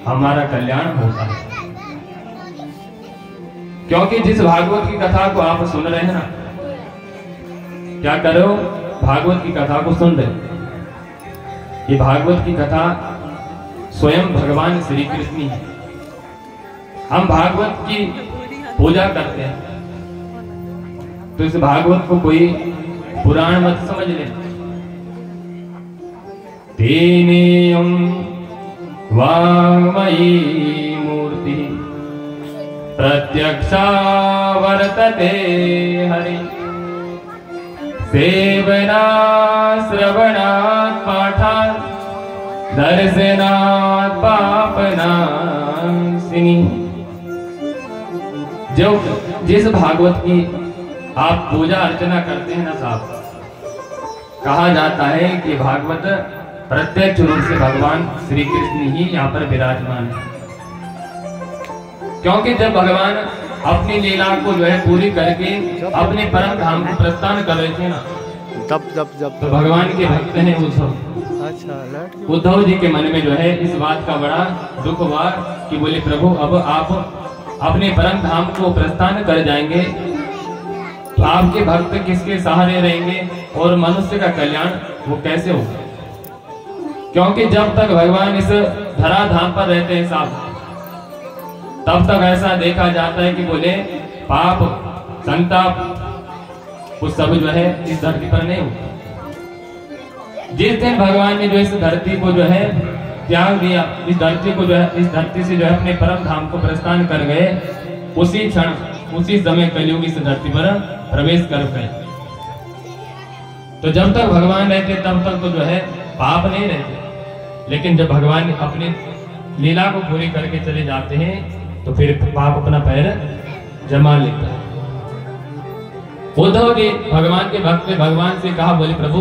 हमारा कल्याण होता है। क्योंकि जिस भागवत की कथा को आप सुन रहे हैं ना, क्या करो, भागवत की कथा को सुन रहे, ये भागवत की कथा स्वयं भगवान श्री कृष्ण ही है। हम भागवत की पूजा करते हैं तो इस भागवत को कोई पुराण मत समझ ले। तेनेयं वाङ्मयी मूर्ति प्रत्यक्षा वर्तते हरि सेवना श्रवणात् पाठात् दर्शनात् पापनाशिनी। जो जिस भागवत की आप पूजा अर्चना करते हैं ना साहब, कहा जाता है कि भागवत प्रत्यक्ष रूप से भगवान श्री कृष्ण ही यहाँ पर विराजमान है। क्योंकि जब भगवान अपनी लीला को जो है पूरी करके अपने परम धाम को प्रस्थान कर रहे थे ना, जब तो भगवान के भक्त हैं उद्धव। उद्धव जी के मन में जो है इस बात का बड़ा दुख हुआ कि बोले प्रभु अब आप अपने परम धाम को प्रस्थान कर जाएंगे तो आपके भक्त किसके सहारे रहेंगे और मनुष्य का कल्याण वो कैसे होगा। क्योंकि जब तक भगवान इस धरा धाम पर रहते हैं साहब, तब तक ऐसा देखा जाता है कि बोले पाप संताप वो सब जो है इस धरती पर नहीं होता। जिस दिन भगवान ने जो इस धरती को जो है त्याग दिया, इस धरती को जो है इस धरती से जो है अपने परम धाम को प्रस्थान कर गए, उसी क्षण उसी समय कलयुग इस धरती पर प्रवेश कर गए। तो जब तक भगवान रहते तब तक तो जो है पाप नहीं रहते, लेकिन जब भगवान अपनी लीला को पूरी करके चले जाते हैं तो फिर पाप अपना पैर जमा लेता है। उद्धव जी भगवान के भक्त भगवान से कहा, बोले प्रभु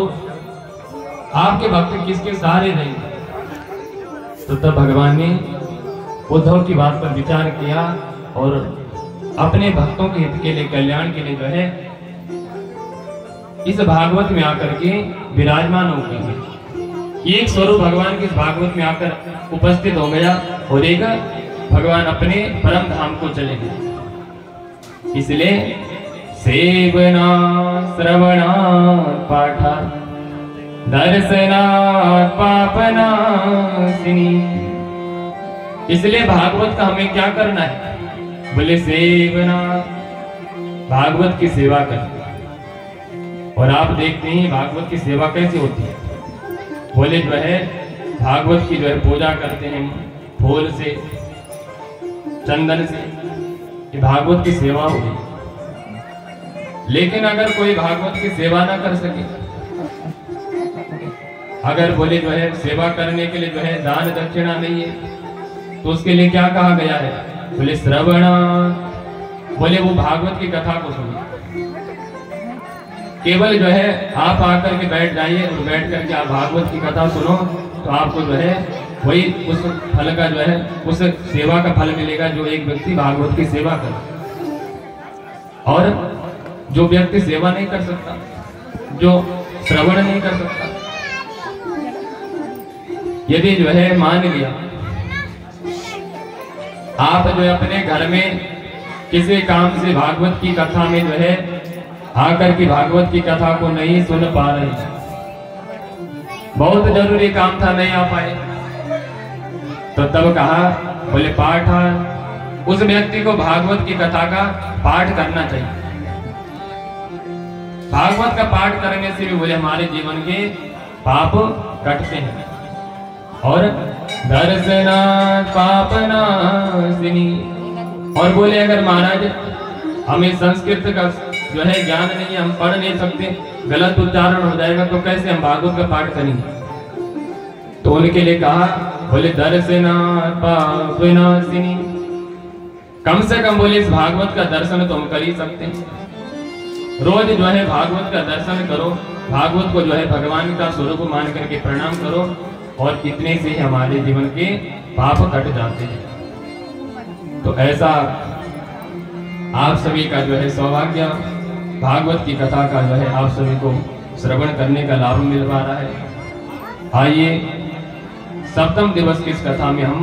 आपके भक्त किसके सहारे नहीं। तो तब भगवान ने उद्धव की बात पर विचार किया और अपने भक्तों के हित के लिए, कल्याण के लिए जो है इस भागवत में आकर के विराजमान हो गए। एक स्वरूप भगवान के इस भागवत में आकर उपस्थित हो गया और एक भगवान अपने परम धाम को चले गए। इसलिए सेवना श्रवणा पाठा दर्शनात् पापनाशिनी। इसलिए भागवत का हमें क्या करना है, बोले सेवना, भागवत की सेवा करना। और आप देखते हैं भागवत की सेवा कैसे होती है, बोले जो है भागवत की जो है पूजा करते हैं फूल से चंदन से, ये भागवत की सेवा होगी। लेकिन अगर कोई भागवत की सेवा ना कर सके, अगर बोले जो है सेवा करने के लिए जो है दान दक्षिणा नहीं है, तो उसके लिए क्या कहा गया है, बोले श्रवणा, बोले वो भागवत की कथा को सुनो। केवल जो है आप आकर के बैठ जाइए और बैठ करके आप भागवत की कथा सुनो तो आपको जो है वही उस फल का जो है उस सेवा का फल मिलेगा जो एक व्यक्ति भागवत की सेवा करे। और जो व्यक्ति सेवा नहीं कर सकता, जो श्रवण नहीं कर सकता, यदि जो है मान लिया आप जो है अपने घर में किसी काम से भागवत की कथा में जो है आकर की भागवत की कथा को नहीं सुन पा रहे, बहुत जरूरी काम था नहीं आ पाए, तो तब कहा बोले पाठ, उस व्यक्ति को भागवत की कथा का पाठ करना चाहिए। भागवत का पाठ करने से भी बोले हमारे जीवन के पाप कटते हैं। और दर्शनात् पापनाशिनी। और बोले अगर महाराज हमें संस्कृत का जो है ज्ञान नहीं है, हम पढ़ नहीं सकते, गलत उच्चारण हो जाएगा, तो कैसे हम भागवत का पाठ करेंगे। तो उनके लिए कहा बोले दर्शनात् पापनाशिनी। कम से कम बोले इस भागवत का दर्शन तो हम कर ही सकते हैं। रोज जो है भागवत का दर्शन करो, भागवत को जो है भगवान का स्वरूप मान करके प्रणाम करो, और इतने से हमारे जीवन के पाप कट जाते हैं। तो ऐसा आप सभी का जो है सौभाग्य, भागवत की कथा का जो है आप सभी को श्रवण करने का लाभ मिल पा रहा है। आइए सप्तम दिवस की इस कथा में हम